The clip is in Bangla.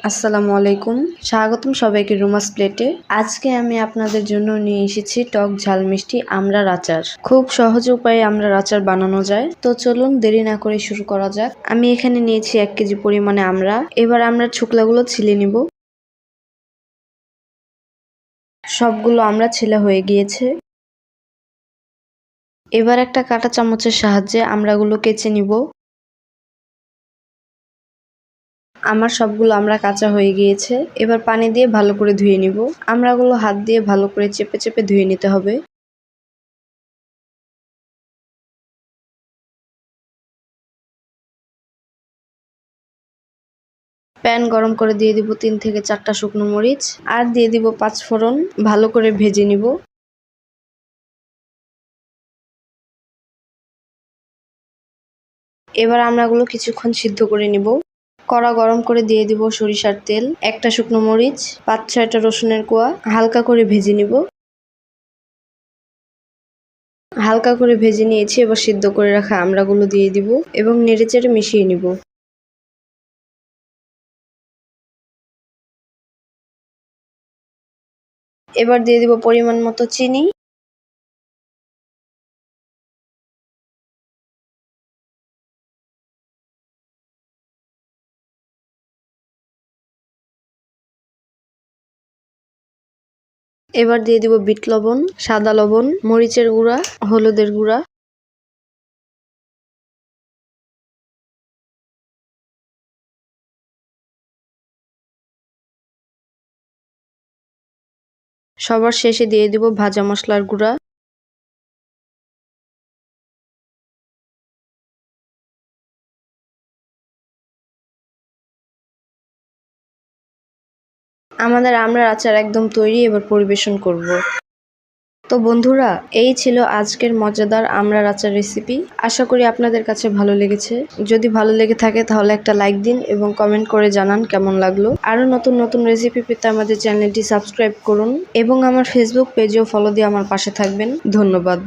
আসসালামু আলাইকুম, স্বাগতম সবাইকে রুমাস প্লেটে। আজকে আমি আপনাদের জন্য নিয়ে এসেছি টক ঝাল মিষ্টি আমড়ার আচার। খুব সহজ উপায়ে আমড়ার আচার বানানো যায়। তো চলুন দেরি না করে শুরু করা যাক। আমি এখানে নিয়েছি 1 কেজি পরিমাণে আমড়া। এবার আমড়ার ছোকলাগুলো ছিলে নিব। সবগুলো আমড়া ছেলা হয়ে গিয়েছে। এবার একটা কাঁটা চামচের সাহায্যে আমড়াগুলো কেচে নিব। আমার সবগুলো আমড়া কাঁচা হয়ে গিয়েছে। এবার পানি দিয়ে ভালো করে ধুয়ে নিব। আমড়াগুলো হাত দিয়ে ভালো করে চেপে চেপে ধুয়ে নিতে হবে। প্যান গরম করে দিয়ে দিব 3 থেকে 4টা শুকনো মরিচ আর দিয়ে দিব 5 ফোড়ন। ভালো করে ভেজে নিব। এবার আমড়াগুলো কিছুক্ষণ সিদ্ধ করে নিব। কড়া গরম করে দিয়ে দিব সরিষার তেল, একটা শুকনো মরিচ, 5-6টা রসুনের কোয়া হালকা করে ভেজে নিব। হালকা করে ভেজে নিয়েছি। এবার সিদ্ধ করে রাখা আমড়াগুলো দিয়ে দিব এবং নেড়েচেড়ে মিশিয়ে নিব। এবার দিয়ে দিব পরিমাণ মতো চিনি। এবার দিয়ে দিব বিট লবণ, সাদা লবণ, মরিচের গুঁড়া, হলুদের গুঁড়া। সবার শেষে দিয়ে দিব ভাজা মশলার গুঁড়া। আমাদের আমড়ার আচার একদম তৈরি। এবার পরিবেশন করব। তো বন্ধুরা, এই ছিল আজকের মজাদার আমড়ার আচার রেসিপি। আশা করি আপনাদের কাছে ভালো লেগেছে। যদি ভালো লেগে থাকে তাহলে একটা লাইক দিন এবং কমেন্ট করে জানান কেমন লাগলো। আরো নতুন নতুন রেসিপি পেতে আমাদের চ্যানেলটি সাবস্ক্রাইব করুন এবং আমার ফেসবুক পেজেও ফলো দিয়ে আমার পাশে থাকবেন। ধন্যবাদ।